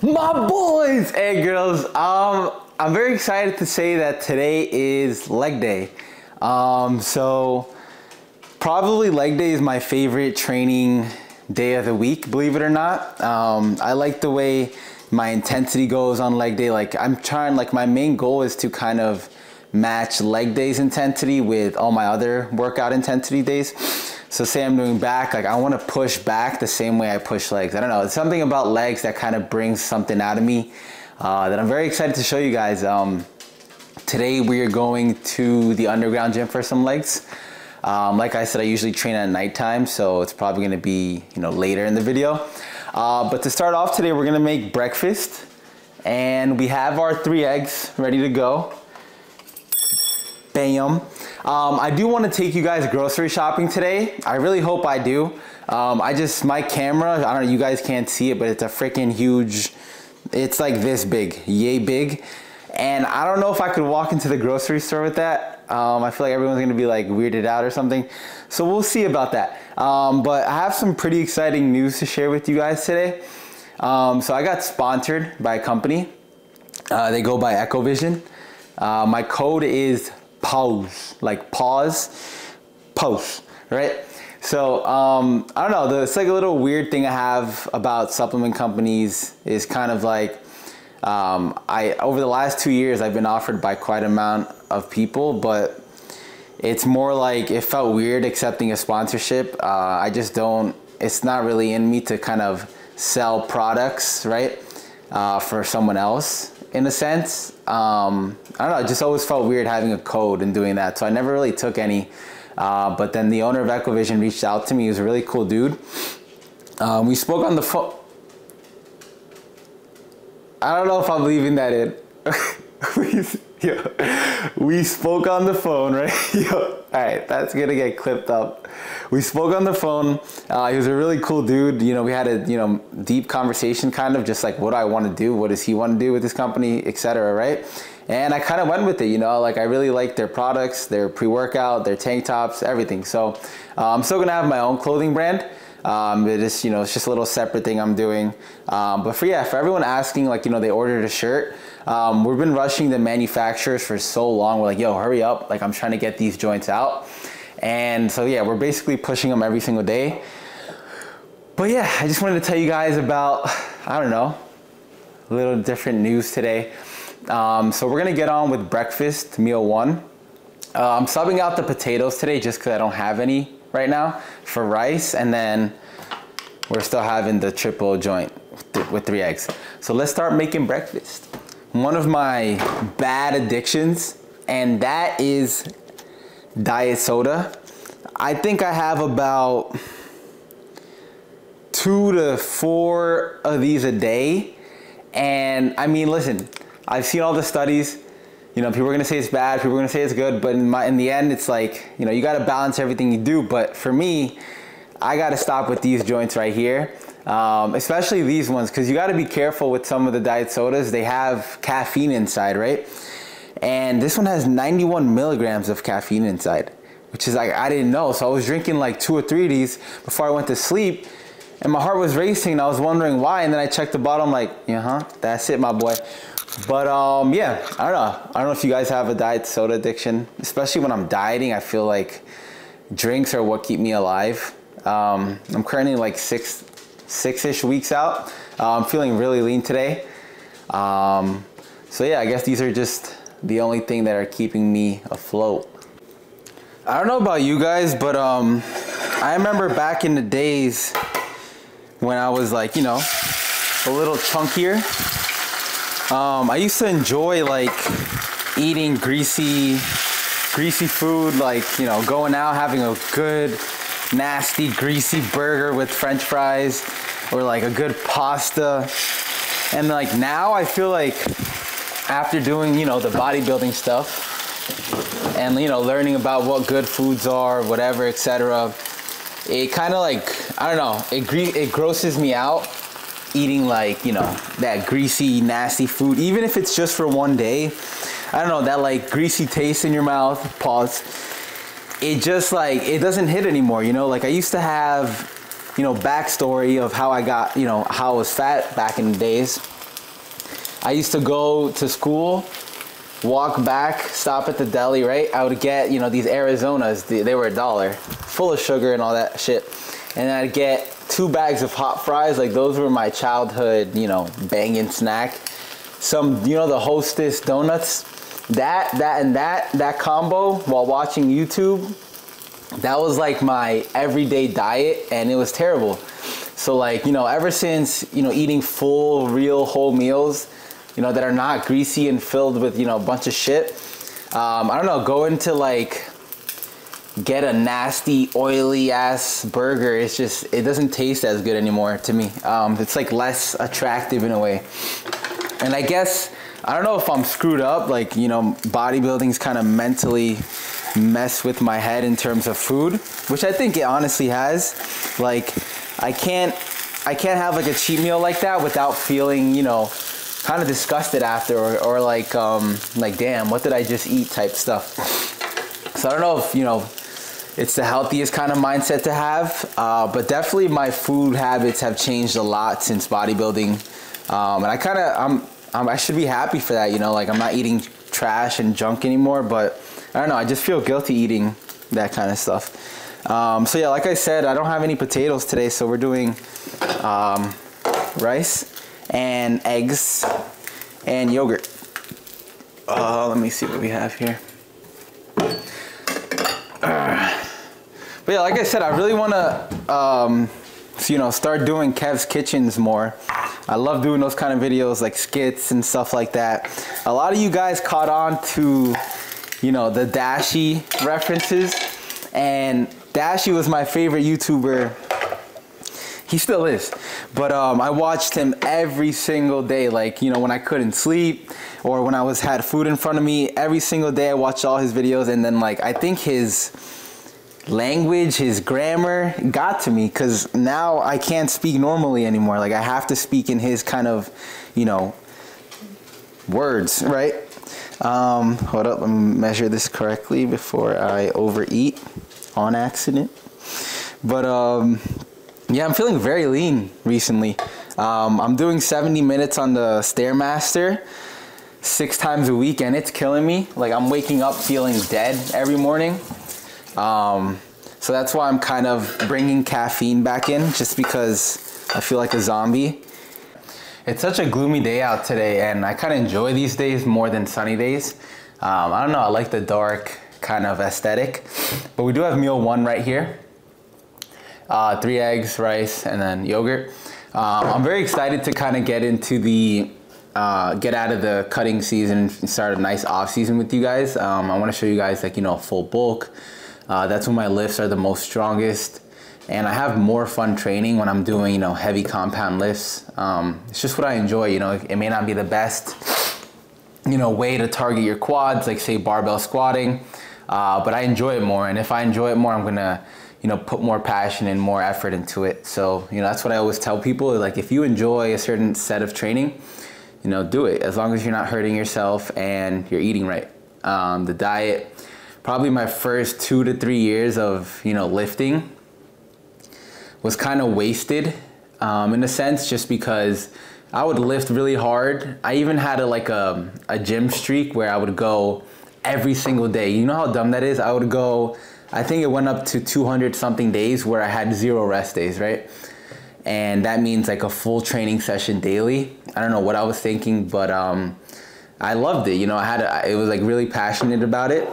My boys and girls, I'm very excited to say that today is leg day. So probably leg day is my favorite training day of the week, believe it or not. I like the way my intensity goes on leg day. Like my main goal is to kind of match leg day's intensity with all my other workout intensity days. So say I'm doing back, like I want to push back the same way I push legs. I don't know, it's something about legs that kind of brings something out of me that I'm very excited to show you guys. Today we are going to the underground gym for some legs. Like I said, I usually train at nighttime, so it's probably going to be, later in the video. But to start off today, we're going to make breakfast, and we have our 3 eggs ready to go. Bam. I do want to take you guys grocery shopping today. I really hope I do. My camera, I don't know, you guys can't see it, but it's a freaking huge, it's like this big, yay big. And I don't know if I could walk into the grocery store with that. I feel like everyone's gonna be like weirded out or something. So we'll see about that. But I have some pretty exciting news to share with you guys today. So I got sponsored by a company. They go by Echovision. My code is PAUSE, like pause, pause, right? So I don't know, it's like a little weird thing I have about supplement companies is kind of like, over the last 2 years, I've been offered by quite an amount of people, but it's more like it felt weird accepting a sponsorship. I just don't, it's not really in me to kind of sell products, right? For someone else in a sense. I don't know, it just always felt weird having a code and doing that. So I never really took any. But then the owner of Echovision reached out to me. He was a really cool dude. We spoke on the phone. I don't know if I'm leaving that in. We spoke on the phone, right? All right, that's gonna get clipped up. We spoke on the phone. He was a really cool dude. We had a deep conversation, kind of just like what I want to do, what does he want to do with this company, etc. Right? And I kind of went with it. Like I really like their products, their pre-workout, their tank tops, everything. So I'm still gonna have my own clothing brand. It's just a little separate thing I'm doing. But for everyone asking, like, they ordered a shirt. We've been rushing the manufacturers for so long. We're like, yo, hurry up. Like, I'm trying to get these joints out. And so, we're basically pushing them every single day. But I just wanted to tell you guys about, I don't know, a little different news today. So we're gonna get on with breakfast, meal 1. I'm subbing out the potatoes today just because I don't have any right now for rice, and then we're still having the triple joint with 3 eggs. So let's start making breakfast. One of my bad addictions, and that is diet soda. I think I have about 2 to 4 of these a day. And I mean, listen, I've seen all the studies. People are gonna say it's bad, people are gonna say it's good, but in the end, it's like, you gotta balance everything you do. But for me, I gotta stop with these joints right here, especially these ones, because you gotta be careful with some of the diet sodas. They have caffeine inside, right? And this one has 91 milligrams of caffeine inside, which is like, I didn't know. So I was drinking like 2 or 3 of these before I went to sleep, and my heart was racing, and I was wondering why. And then I checked the bottle, I'm like, that's it, my boy. But I don't know. I don't know if you guys have a diet soda addiction, especially when I'm dieting. I feel like drinks are what keep me alive. I'm currently like six-ish weeks out. I'm feeling really lean today. So I guess these are just the only thing that are keeping me afloat. I don't know about you guys, but I remember back in the days when I was like, a little chunkier. I used to enjoy like eating greasy food, like, going out, having a good, nasty, greasy burger with French fries, or like a good pasta. And like now I feel like after doing, the bodybuilding stuff and, learning about what good foods are, whatever, etc., it kind of like, I don't know, it grosses me out eating like, that greasy, nasty food, even if it's just for one day. I don't know, that like greasy taste in your mouth, pause. It just like, it doesn't hit anymore, like I used to have, backstory of how I got, how I was fat back in the days. I used to go to school, walk back, stop at the deli, right? I would get, you know, these Arizonas, they were $1, full of sugar and all that shit. And I'd get 2 bags of hot fries. Like, those were my childhood, you know, banging snack. Some, you know, the Hostess donuts, that combo while watching YouTube, that was like my everyday diet, and it was terrible. So like, you know, ever since, you know, eating full, real, whole meals, you know, that are not greasy and filled with, you know, a bunch of shit, I don't know, going to like get a nasty, oily ass burger, it's just, it doesn't taste as good anymore to me. It's like less attractive in a way. And I guess, I don't know if I'm screwed up, like, you know, bodybuilding's kind of mentally messed with my head in terms of food, which I think it honestly has. Like, I can't have like a cheat meal like that without feeling, you know, kind of disgusted after, or like damn, what did I just eat type stuff. So I don't know if, you know, it's the healthiest kind of mindset to have, but definitely my food habits have changed a lot since bodybuilding, and I should be happy for that, you know, like I'm not eating trash and junk anymore, but I don't know, I just feel guilty eating that kind of stuff. So yeah, like I said, I don't have any potatoes today, so we're doing rice and eggs and yogurt. Let me see what we have here. But yeah, like I said, I really want to, you know, start doing Kev's Kitchens more. I love doing those kind of videos, like skits and stuff like that. A lot of you guys caught on to, you know, the Dashi references, and Dashi was my favorite YouTuber. He still is, but I watched him every single day, like, you know, when I couldn't sleep or when I had food in front of me. Every single day I watched all his videos, and then like I think his language, his grammar got to me, because now I can't speak normally anymore. Like, I have to speak in his kind of, you know, words, right? Hold up, let me measure this correctly before I overeat on accident. But yeah, I'm feeling very lean recently. I'm doing 70 minutes on the Stairmaster 6 times a week, and it's killing me. Like, I'm waking up feeling dead every morning. So that's why I'm kind of bringing caffeine back in, just because I feel like a zombie. It's such a gloomy day out today, and I kind of enjoy these days more than sunny days. I don't know, I like the dark kind of aesthetic. But we do have meal 1 right here. 3 eggs, rice, and then yogurt. I'm very excited to kind of get into the, get out of the cutting season and start a nice off season with you guys. I want to show you guys, like, you know, full bulk. That's when my lifts are the most strongest, and I have more fun training when I'm doing, you know, heavy compound lifts. It's just what I enjoy. You know, it may not be the best, you know, way to target your quads, like say barbell squatting, but I enjoy it more. And if I enjoy it more, I'm gonna, you know, put more passion and more effort into it. So, you know, that's what I always tell people. Like, if you enjoy a certain set of training, you know, do it, as long as you're not hurting yourself and you're eating right. The diet, probably my first 2 to 3 years of, you know, lifting was kind of wasted in a sense, just because I would lift really hard. I even had a gym streak where I would go every single day. You know how dumb that is? I would go, I think it went up to 200 something days where I had 0 rest days, right? And that means like a full training session daily. I don't know what I was thinking, but I loved it. You know, it was like really passionate about it.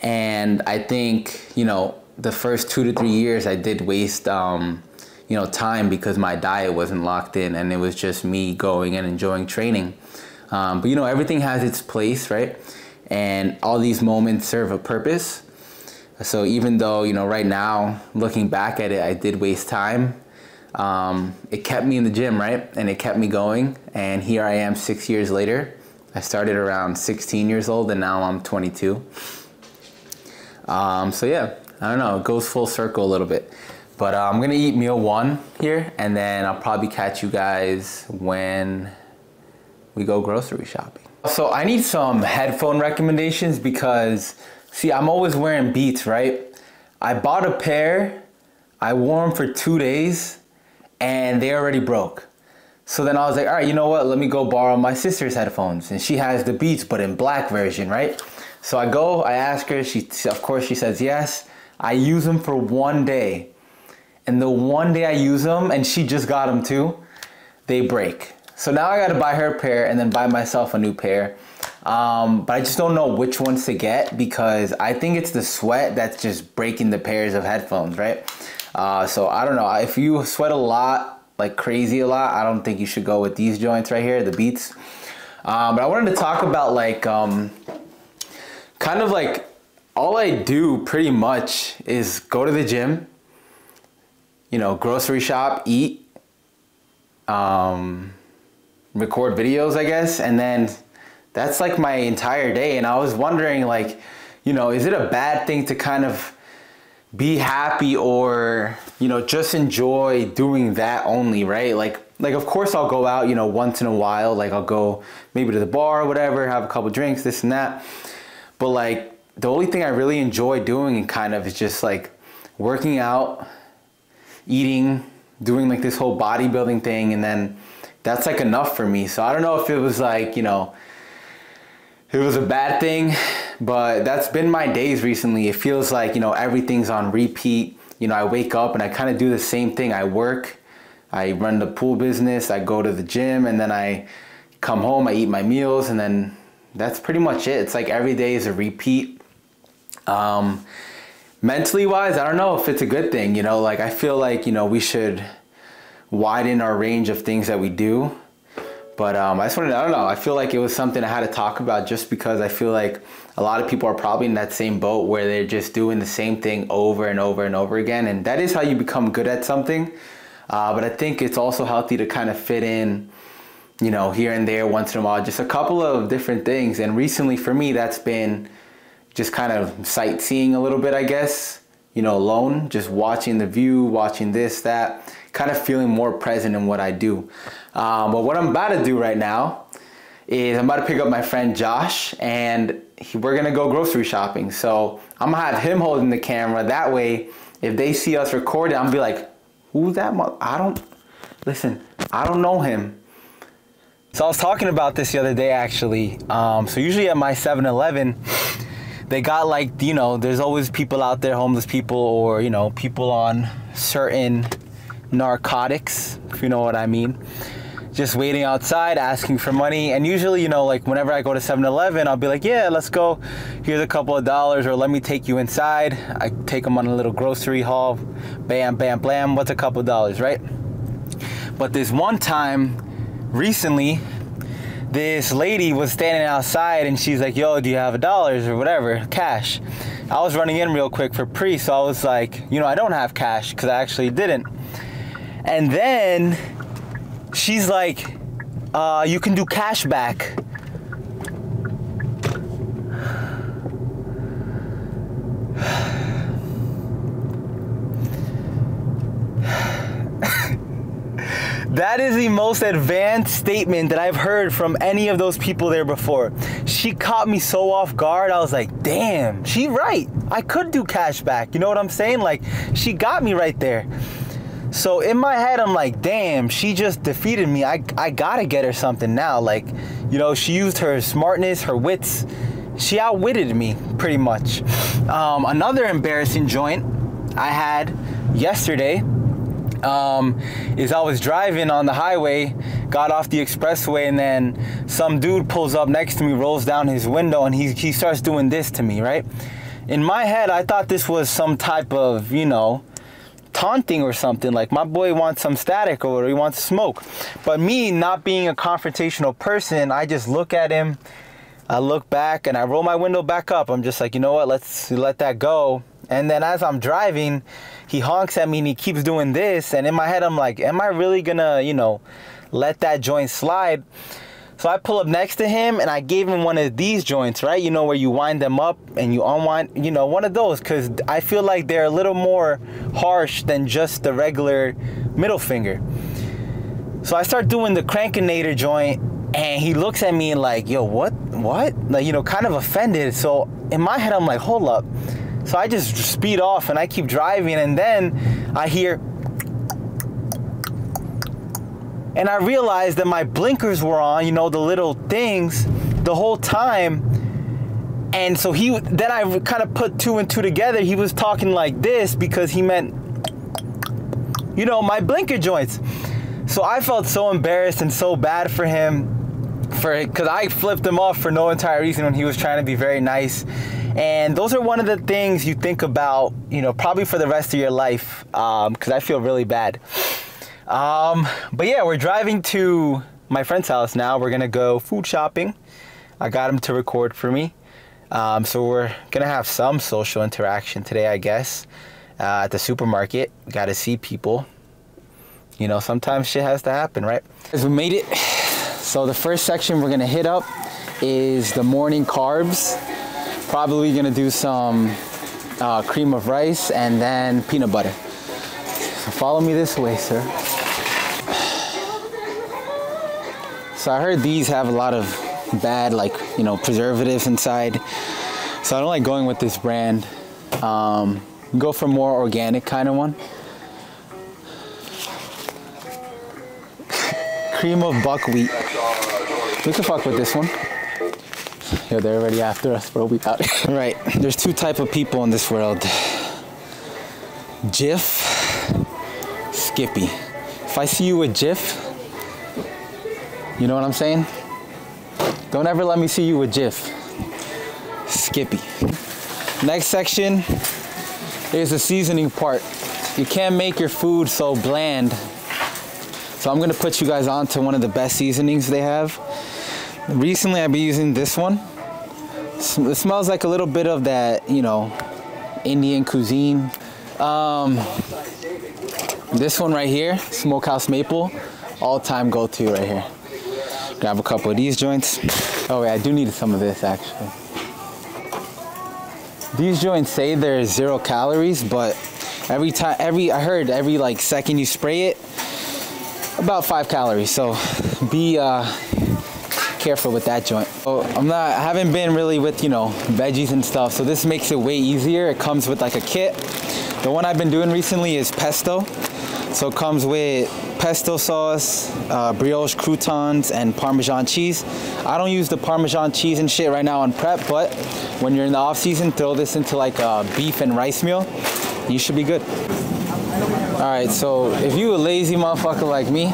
And I think, you know, the first 2 to 3 years I did waste, you know, time, because my diet wasn't locked in, and it was just me going and enjoying training. But, you know, everything has its place, right? And all these moments serve a purpose. So even though, you know, right now, looking back at it, I did waste time, it kept me in the gym, right? And it kept me going. And here I am 6 years later. I started around 16 years old, and now I'm 22. So yeah, I don't know, it goes full circle a little bit. But I'm gonna eat meal 1 here, and then I'll probably catch you guys when we go grocery shopping. So I need some headphone recommendations, because see, I'm always wearing Beats, right? I bought a pair, I wore them for 2 days, and they already broke. So then I was like, all right, you know what? Let me go borrow my sister's headphones. And she has the Beats, but in black version, right? So I go, I ask her, of course she says yes. I use them for one day. And the one day I use them, and she just got them too, they break. So now I gotta buy her a pair and then buy myself a new pair. But I just don't know which ones to get because I think it's the sweat that's just breaking the pairs of headphones, right? So I don't know, if you sweat a lot, like crazy a lot, I don't think you should go with these joints right here, the Beats. But I wanted to talk about like, kind of like all I do pretty much is go to the gym, you know, grocery shop, eat, record videos, I guess. And then that's like my entire day. And I was wondering like, you know, is it a bad thing to kind of be happy or, you know, just enjoy doing that only, right? Like of course I'll go out, you know, once in a while, like I'll go maybe to the bar or whatever, have a couple drinks, this and that. But like the only thing I really enjoy doing and kind of is just like working out, eating, doing like this whole bodybuilding thing. And then that's like enough for me. So I don't know if it was like, you know, it was a bad thing, but that's been my days recently. It feels like, you know, everything's on repeat. You know, I wake up and I kind of do the same thing. I work, I run the pool business, I go to the gym, and then I come home, I eat my meals, and then that's pretty much it. It's like every day is a repeat. Mentally wise, I don't know if it's a good thing, you know, like I feel like, you know, we should widen our range of things that we do. But I just wanted to, I don't know, I feel like it was something I had to talk about just because I feel like a lot of people are probably in that same boat where they're just doing the same thing over and over and over again. And that is how you become good at something. But I think it's also healthy to kind of fit in, you know, here and there once in a while, just a couple of different things. And recently for me, that's been just kind of sightseeing a little bit, I guess, you know, alone, just watching the view, watching this, that, kind of feeling more present in what I do. But what I'm about to do right now is I'm about to pick up my friend Josh and we're gonna go grocery shopping. So I'm gonna have him holding the camera. That way, if they see us recording, I'm gonna be like, who's that? I don't know him. So I was talking about this the other day actually. So usually at my 7-Eleven, they got like, you know, there's always people out there, homeless people or, you know, people on certain narcotics, if you know what I mean. Just waiting outside, asking for money. And usually, you know, like whenever I go to 7-Eleven, I'll be like, yeah, let's go. Here's a couple of dollars, or let me take you inside. I take them on a little grocery haul. Bam, bam, blam. What's a couple of dollars, right? But this one time, recently, this lady was standing outside and she's like, yo, do you have $1 or whatever, cash? I was running in real quick for pre, so I was like, you know, I don't have cash because I actually didn't. And then she's like, you can do cash back. That is the most advanced statement that I've heard from any of those people there before. She caught me so off guard. I was like, damn, she right. I could do cash back. You know what I'm saying? Like, she got me right there. So in my head, I'm like, damn, she just defeated me. I gotta get her something now. Like, you know, she used her smartness, her wits. She outwitted me pretty much. Another embarrassing joint I had yesterday is I was driving on the highway, got off the expressway, and then some dude pulls up next to me, rolls down his window, and he starts doing this to me, right? In my head, I thought this was some type of, you know, taunting or something, like my boy wants some static or he wants to smoke. But me not being a confrontational person, I just look at him, I look back, and I roll my window back up. I'm just like, you know what, let's let that go. And then as I'm driving, he honks at me and he keeps doing this. And in my head, I'm like, am I really gonna, you know, let that joint slide? So I pull up next to him and I gave him one of these joints, right? You know, where you wind them up and you unwind, you know, one of those. Because I feel like they're a little more harsh than just the regular middle finger. So I start doing the Crankinator joint and he looks at me and like, yo, what? Like, you know, kind of offended. So in my head, I'm like, hold up. So I just speed off and I keep driving, and then I hear, And I realized that my blinkers were on, you know, the little things, the whole time. And so then I kind of put 2 and 2 together. He was talking like this because he meant, you know, my blinker joints. So I felt so embarrassed and so bad for him, because I flipped him off for no entire reason when he was trying to be very nice. And those are one of the things you think about, you know, probably for the rest of your life, because I feel really bad. But yeah, we're driving to my friend's house now. We're gonna go food shopping. I got him to record for me. So we're gonna have some social interaction today, I guess. At the supermarket, gotta see people. You know, sometimes shit has to happen, right? As we made it. So the first section we're gonna hit up is the morning carbs. Probably gonna do some cream of rice and then peanut butter. So follow me this way, sir. So I heard these have a lot of bad, like, you know, preservatives inside. So I don't like going with this brand. Go for more organic kind of one. Cream of buckwheat. We can fuck with this one. Yo, they're already after us, bro. We out. Right. There's 2 types of people in this world. Jif, Skippy. If I see you with Jif, you know what I'm saying? Don't ever let me see you with Jif. Skippy. Next section is the seasoning part. You can't make your food so bland. So I'm gonna put you guys on to one of the best seasonings they have. Recently I've been using this one. It smells like a little bit of that, you know, Indian cuisine. This one right here, Smokehouse Maple, all-time go-to right here. Grab a couple of these joints. Oh wait, I do need some of this actually. These joints say there's 0 calories, but I heard every like second you spray it, about 5 calories. So be careful with that joint. So I haven't been really with, you know, veggies and stuff, so this makes it way easier. It comes with like a kit. The one I've been doing recently is pesto. So it comes with pesto sauce, brioche croutons, and Parmesan cheese. I don't use the Parmesan cheese and shit right now on prep, but when you're in the off season, throw this into like a beef and rice meal. You should be good. All right, so if you a lazy motherfucker like me,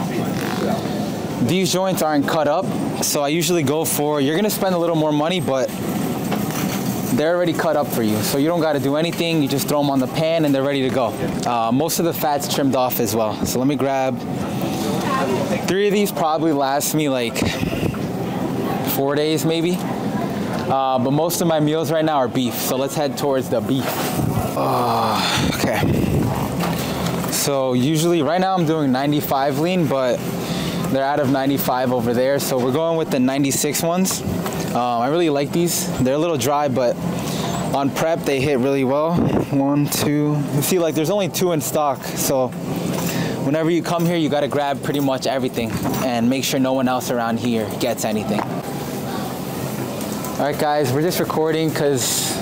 these joints aren't cut up. So I usually go for, you're gonna spend a little more money, but they're already cut up for you. So you don't gotta do anything. You just throw them on the pan and they're ready to go. Most of the fat's trimmed off as well. So let me grab 3 of these. Probably last me like 4 days maybe. But most of my meals right now are beef. So let's head towards the beef. Okay. So usually right now I'm doing 95 lean, but they're out of 95 over there. So we're going with the 96 ones. I really like these. They're a little dry, but on prep they hit really well. 1, 2. You see, like there's only 2 in stock. So whenever you come here, you gotta grab pretty much everything and make sure no one else around here gets anything. All right, guys, we're just recording because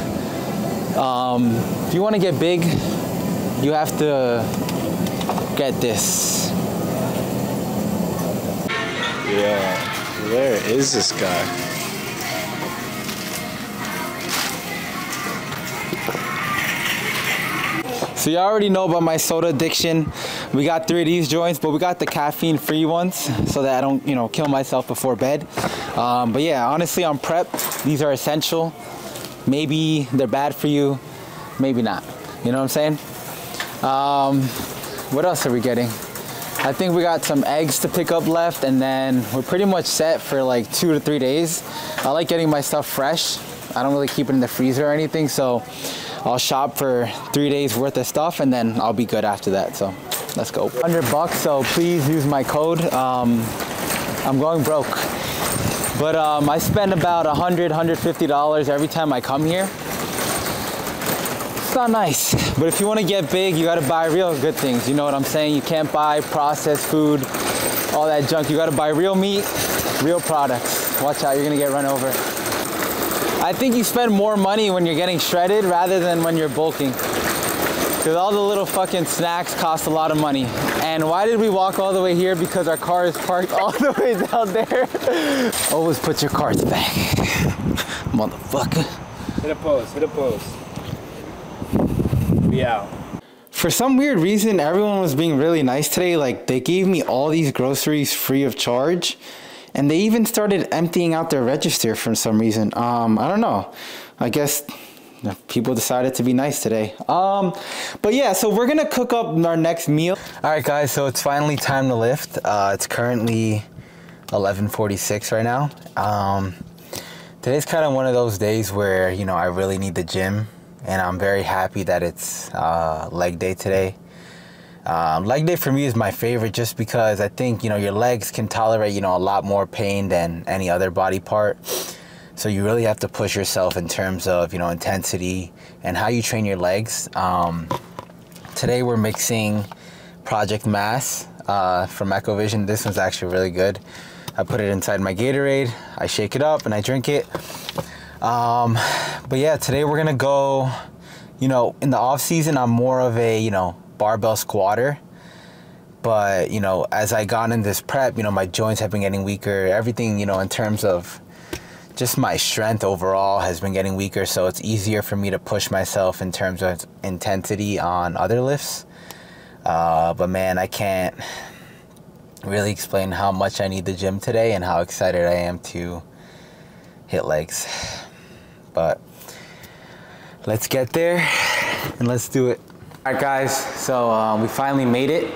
if you want to get big, you have to get this. Yeah, where is this guy? So you already know about my soda addiction. We got 3 of these joints, but we got the caffeine-free ones so that I don't, you know, kill myself before bed. But yeah, honestly, on prep, these are essential. Maybe they're bad for you, maybe not. You know what I'm saying? What else are we getting? I think we got some eggs to pick up left, and then we're pretty much set for like 2 to 3 days. I like getting my stuff fresh. I don't really keep it in the freezer or anything, so I'll shop for 3 days worth of stuff, and then I'll be good after that. So let's go. $100, so please use my code. I'm going broke, but I spend about $100, $150 every time I come here. It's not nice, but if you want to get big, you got to buy real good things. You know what I'm saying? You can't buy processed food, all that junk. You got to buy real meat, real products. Watch out, you're gonna get run over. I think you spend more money when you're getting shredded rather than when you're bulking. Because all the little fucking snacks cost a lot of money. And why did we walk all the way here? Because our car is parked all the way down there. Always put your cards back, motherfucker. Hit a pose, hit a pose. Be out. For some weird reason, everyone was being really nice today. Like, they gave me all these groceries free of charge. And they even started emptying out their register for some reason. I don't know. I guess people decided to be nice today. But yeah, so we're gonna cook up our next meal. All right, guys, so it's finally time to lift. It's currently 11:46 right now. Today's kind of one of those days where, you know, I really need the gym, and I'm very happy that it's leg day today. Leg day for me is my favorite just because I think, you know, your legs can tolerate, you know, a lot more pain than any other body part. So you really have to push yourself in terms of, you know, intensity and how you train your legs. Today we're mixing Project Mass from Ecovision. This one's actually really good. I put it inside my Gatorade, I shake it up and I drink it. But yeah, today we're gonna go, you know, in the off season, I'm more of a, you know, barbell squatter. But, you know, as I got in this prep, you know, my joints have been getting weaker. Everything, you know, in terms of just my strength overall has been getting weaker. So it's easier for me to push myself in terms of intensity on other lifts. But man, I can't really explain how much I need the gym today and how excited I am to hit legs. But let's get there and let's do it. All right, guys, so we finally made it.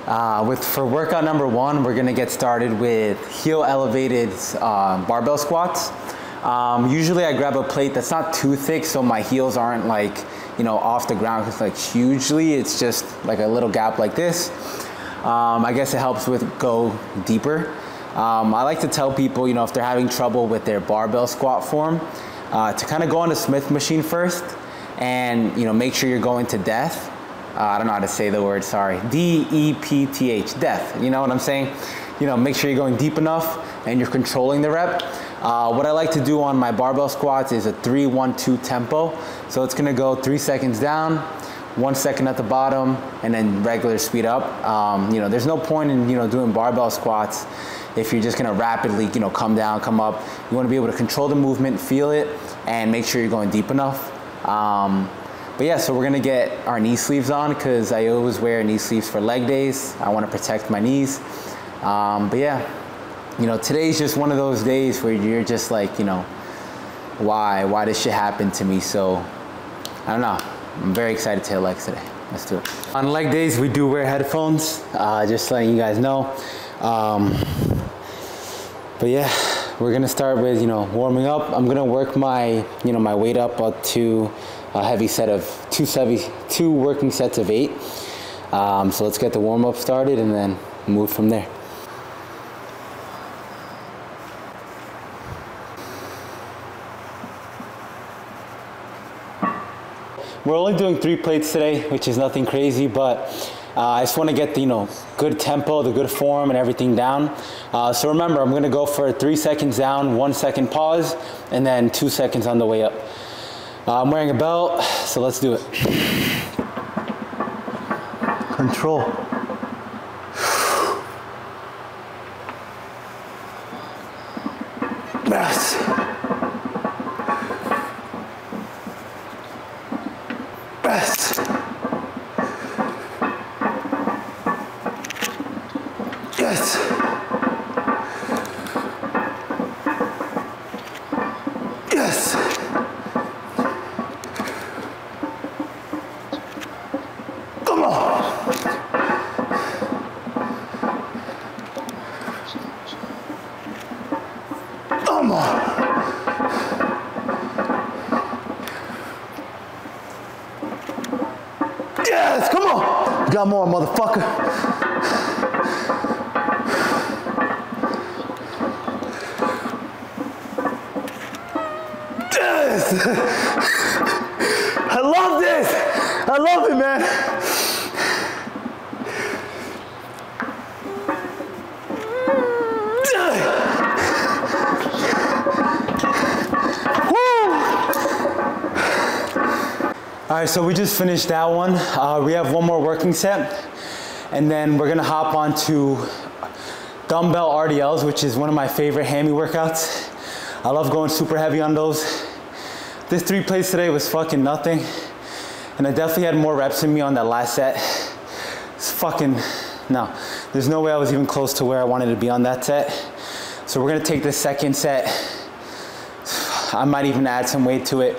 For workout number 1, we're gonna get started with heel elevated barbell squats. Usually I grab a plate that's not too thick so my heels aren't like, you know, off the ground, because like hugely it's just like a little gap like this. I guess it helps with go deeper. I like to tell people, you know, if they're having trouble with their barbell squat form, to kind of go on the Smith machine first and, you know, make sure you're going to depth. I don't know how to say the word, sorry. D-E-P-T-H, depth, you know what I'm saying? You know, make sure you're going deep enough and you're controlling the rep. What I like to do on my barbell squats is a 3-1-2 tempo. So it's gonna go 3 seconds down, 1 second at the bottom, and then regular speed up. You know, there's no point in, you know, doing barbell squats if you're just gonna rapidly, you know, come down, come up. You wanna be able to control the movement, feel it, and make sure you're going deep enough. But yeah, so we're gonna get our knee sleeves on because I always wear knee sleeves for leg days. I wanna protect my knees. But yeah, you know, today's just one of those days where you're just like, you know, why this shit happened to me? So, I don't know. I'm very excited to hit legs today. Let's do it. On leg days, we do wear headphones, just letting you guys know. But yeah, we're gonna start with, you know, warming up. I'm gonna work my, you know, my weight up to a heavy set of two working sets of 8. So let's get the warm up started and then move from there. We're only doing 3 plates today, which is nothing crazy, but I just want to get the, you know, good tempo, the good form and everything down. So remember, I'm going to go for 3 seconds down, 1 second pause, and then 2 seconds on the way up. I'm wearing a belt, so let's do it. Control. Yes. Yes. Yes. Yes. Come on. Come on. Yes, come on. You got more, motherfucker. Yes. I love this. I love it, man. All right, so we just finished that one. We have one more working set, and then we're gonna hop on to dumbbell RDLs, which is one of my favorite hammy workouts. I love going super heavy on those. This 3 plates today was fucking nothing, and I definitely had more reps in me on that last set. It's fucking, no, there's no way I was even close to where I wanted to be on that set. So we're gonna take the second set. I might even add some weight to it.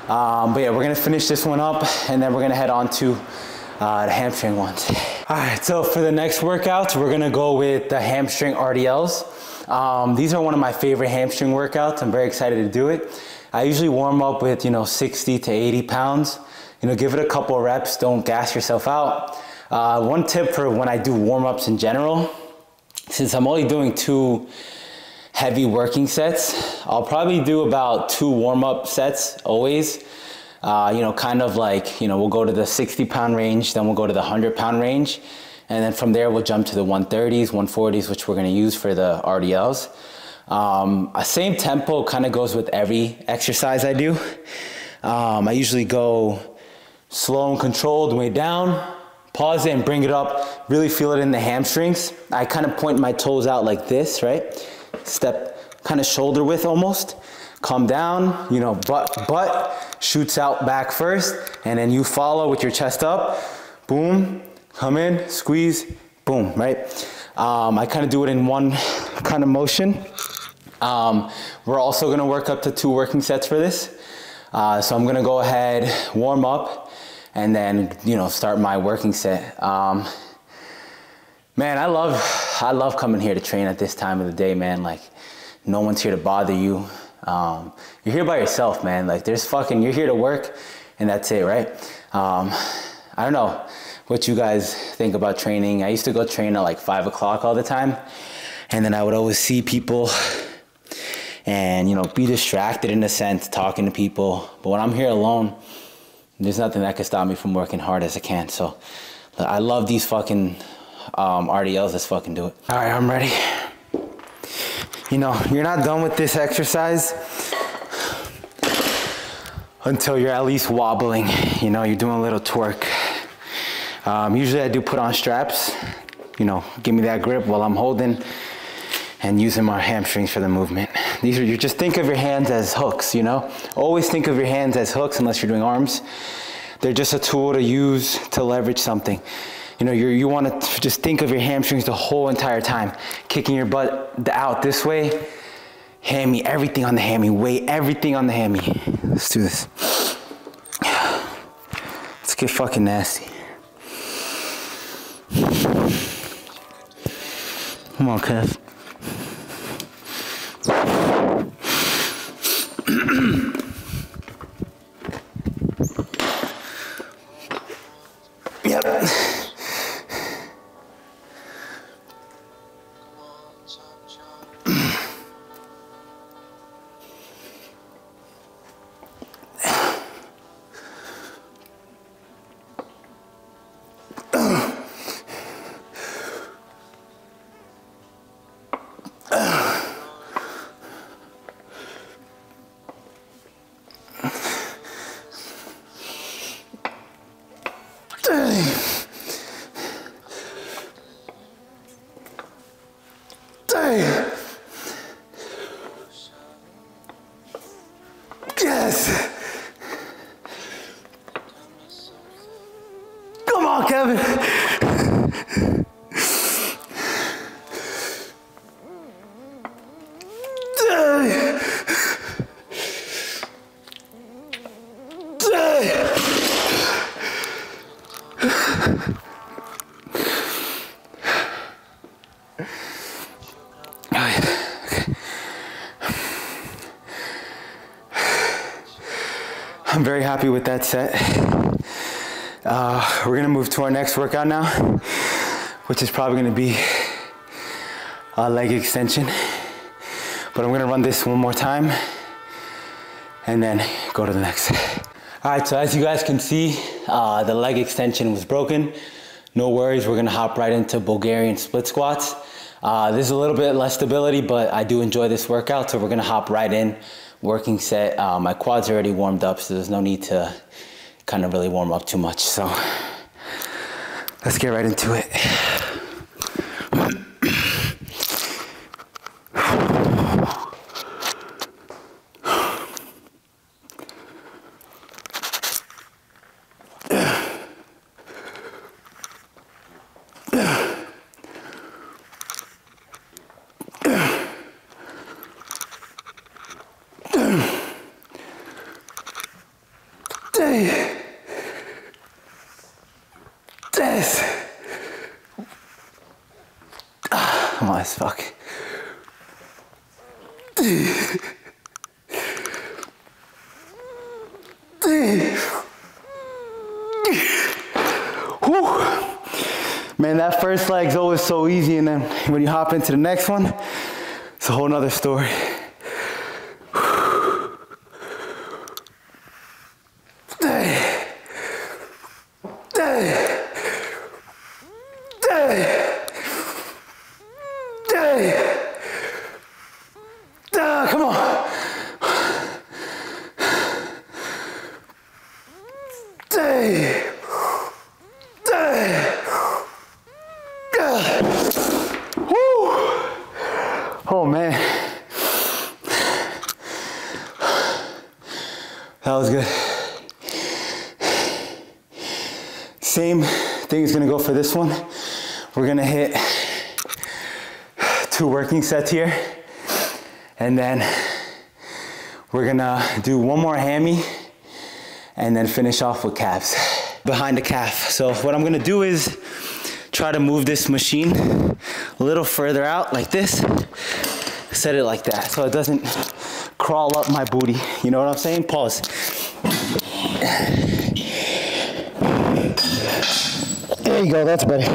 But yeah, we're gonna finish this one up, and then we're gonna head on to the hamstring ones. All right, so for the next workouts, we're gonna go with the hamstring RDLs. These are one of my favorite hamstring workouts. I'm very excited to do it. I usually warm up with, 60 to 80 pounds. Give it a couple of reps, don't gas yourself out. One tip for when I do warm-ups in general, since I'm only doing 2 heavy working sets, I'll probably do about 2 warm-up sets always. Kind of like, we'll go to the 60-pound range, then we'll go to the 100-pound range, and then from there we'll jump to the 130s, 140s, which we're gonna use for the RDLs. Same tempo kind of goes with every exercise I do. I usually go slow and controlled, way down, pause it and bring it up, really feel it in the hamstrings. I kind of point my toes out like this, right? Step kind of shoulder width almost. Come down, butt shoots out back first, and then you follow with your chest up. Boom, come in, squeeze, boom, right? I kind of do it in one kind of motion. We're also gonna work up to 2 working sets for this. So I'm gonna go ahead, warm up, and then, start my working set. Man, I love coming here to train at this time of the day, man. Like, no one's here to bother you. You're here by yourself, man. Like, you're here to work, and that's it, right? I don't know what you guys think about training. I used to go train at like 5 o'clock all the time, and then I would always see people and, be distracted in a sense, talking to people. But when I'm here alone, there's nothing that can stop me from working hard as I can. So I love these fucking RDLs. Let's fucking do it. All right, I'm ready. You're not done with this exercise until you're at least wobbling. You're doing a little twerk. Usually I do put on straps, give me that grip while I'm holding and using my hamstrings for the movement. You just think of your hands as hooks, Always think of your hands as hooks unless you're doing arms. They're just a tool to use to leverage something. You want to just think of your hamstrings the whole entire time. Kicking your butt out this way. Hammy, everything on the hammy. Weight, everything on the hammy. Let's do this. Let's get fucking nasty. Come on, Kev. Yep. Yes! Come on, Kevin! I'm very happy with that set. We're gonna move to our next workout now, which is probably gonna be a leg extension. But I'm gonna run this one more time and then go to the next. All right, so as you guys can see, the leg extension was broken. No worries, we're gonna hop right into Bulgarian split squats. This is a little bit less stability, but I do enjoy this workout, so we're gonna hop right in. Working set. My quads are already warmed up, so there's no need to kind of really warm up too much. So let's get right into it. Come on, as fuck. Man, that first leg's always so easy, and then when you hop into the next one, it's a whole nother story. Come on. Oh man, that was good. Same thing is gonna go for this one. We're gonna hit 2 working sets here, and then we're gonna do 1 more hammy and then finish off with calves. Behind the calf. So what I'm gonna do is try to move this machine a little further out like this. Set it like that so it doesn't crawl up my booty. You know what I'm saying? Pause. There you go, that's better.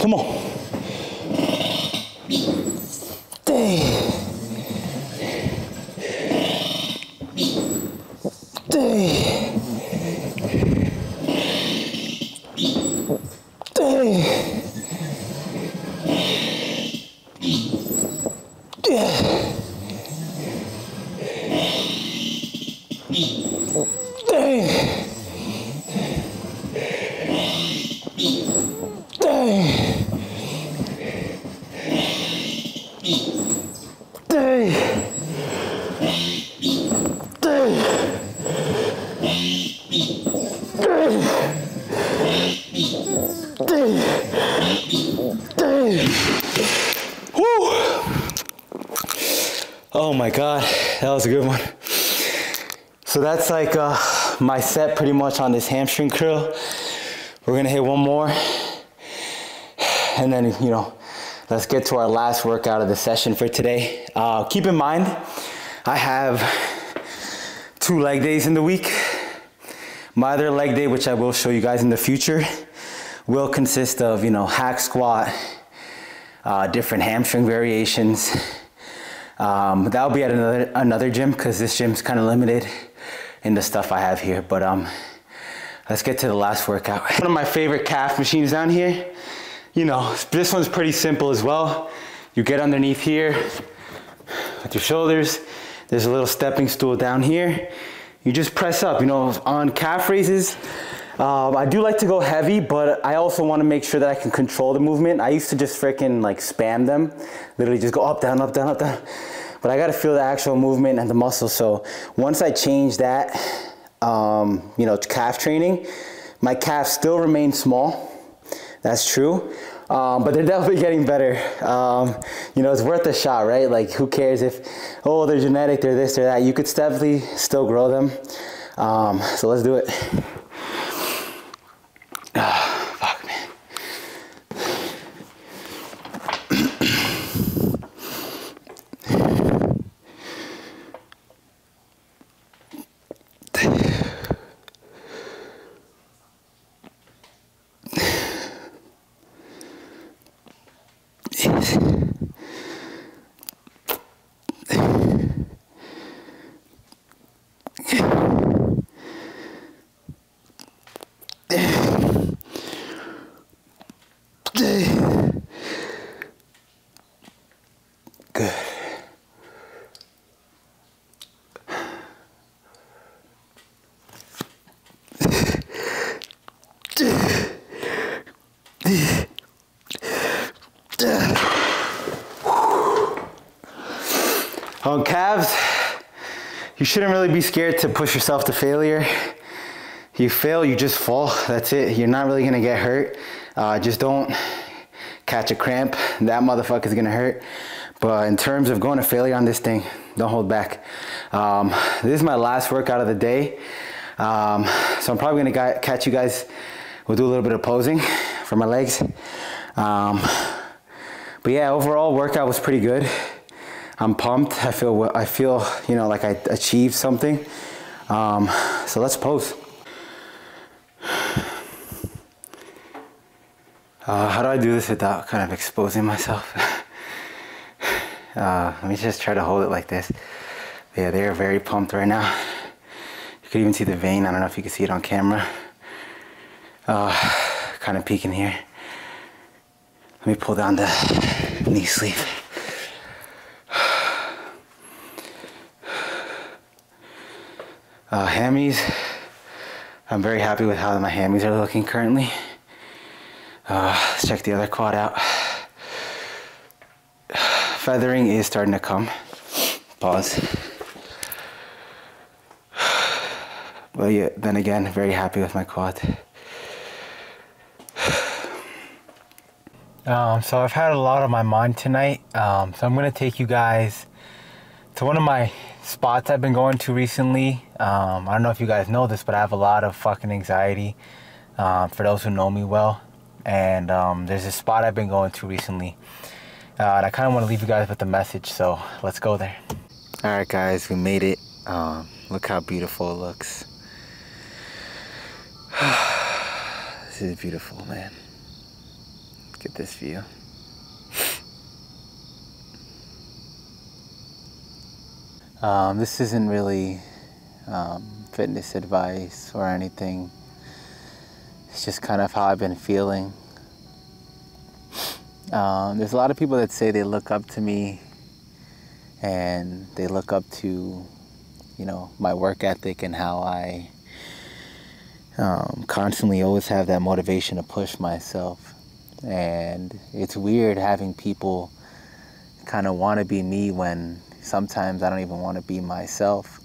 Come on. Oh my God, that was a good one. So that's like my set pretty much on this hamstring curl. We're gonna hit 1 more. And then, you know, let's get to our last workout of the session for today. Keep in mind, I have 2 leg days in the week. My other leg day, which I will show you guys in the future, will consist of, you know, hack squat, different hamstring variations. That'll be at another gym because this gym's kind of limited in the stuff I have here. But let's get to the last workout. One of my favorite calf machines down here. You know, this one's pretty simple as well. You get underneath here with your shoulders. There's a little stepping stool down here. You just press up. You know, on calf raises, I do like to go heavy, but I also want to make sure that I can control the movement. I used to just freaking like spam them, literally just go up, down, up, down, up, down. But I got to feel the actual movement and the muscle. So once I change that, you know, calf training, my calves still remain small. That's true. But they're definitely getting better. You know, it's worth a shot, right? Like, who cares if, oh, they're genetic, they're this, they're that. You could definitely still grow them. So let's do it. Fuck, man. Good. On calves, you shouldn't really be scared to push yourself to failure. You fail, you just fall. That's it. You're not really gonna get hurt. Just don't catch a cramp. That motherfucker's gonna hurt. But in terms of going to failure on this thing, don't hold back. This is my last workout of the day. So I'm probably gonna catch you guys. We'll do a little bit of posing for my legs. But yeah, overall workout was pretty good. I'm pumped. I feel, you know, like I achieved something. So let's pose. How do I do this without kind of exposing myself? Let me just try to hold it like this. Yeah, they're very pumped right now. You can even see the vein. I don't know if you can see it on camera. Kind of peeking here. Let me pull down the knee sleeve. Hammies. I'm very happy with how my hammies are looking currently. Let's check the other quad out. Feathering is starting to come. Pause. But yeah, then again, very happy with my quad. So I've had a lot on my mind tonight. So I'm gonna take you guys to one of my spots I've been going to recently. I don't know if you guys know this, but I have a lot of fucking anxiety, for those who know me well. And there's a spot I've been going to recently. And I kind of want to leave you guys with a message, so let's go there. All right, guys, we made it. Look how beautiful it looks. This is beautiful, man. Look at this view. This isn't really fitness advice or anything. It's just kind of how I've been feeling. There's a lot of people that say they look up to me and they look up to, you know, my work ethic and how I constantly always have that motivation to push myself. And it's weird having people kind of want to be me when sometimes I don't even want to be myself.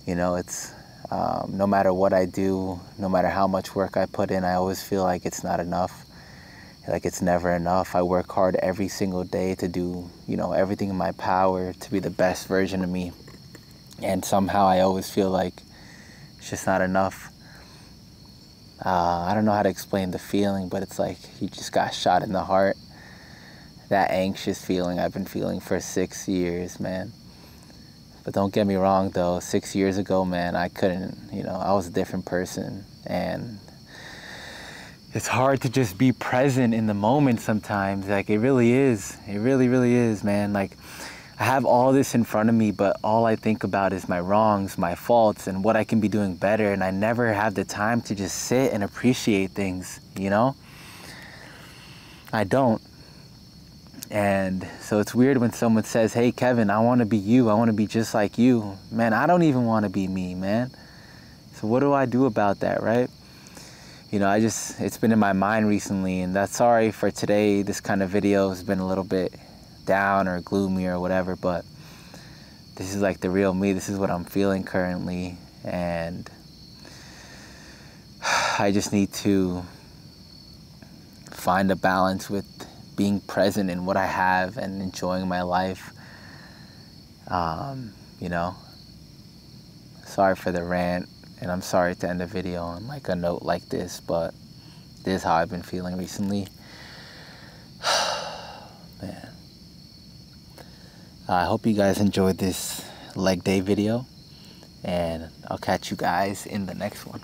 You know, it's no matter what I do, no matter how much work I put in, I always feel like it's not enough. Like it's never enough. I work hard every single day to do, you know, everything in my power to be the best version of me. And somehow I always feel like it's just not enough. I don't know how to explain the feeling, but it's like you just got shot in the heart. That anxious feeling I've been feeling for 6 years, man. But don't get me wrong though, 6 years ago, man, I couldn't, you know, I was a different person. And it's hard to just be present in the moment sometimes. Like it really is. It really, really is, man. Like I have all this in front of me, but all I think about is my wrongs, my faults, and what I can be doing better. And I never have the time to just sit and appreciate things, you know? I don't. And so it's weird when someone says, hey, Kevin, I want to be you. I want to be just like you. Man, I don't even want to be me, man. So what do I do about that, right? You know, it's been in my mind recently, and that's sorry for today. This kind of video has been a little bit down or gloomy or whatever, but this is like the real me. This is what I'm feeling currently, and I just need to find a balance with being present in what I have and enjoying my life. You know, sorry for the rant, and I'm sorry to end the video on like a note like this, but this is how I've been feeling recently. Man. I hope you guys enjoyed this leg day video, and I'll catch you guys in the next one.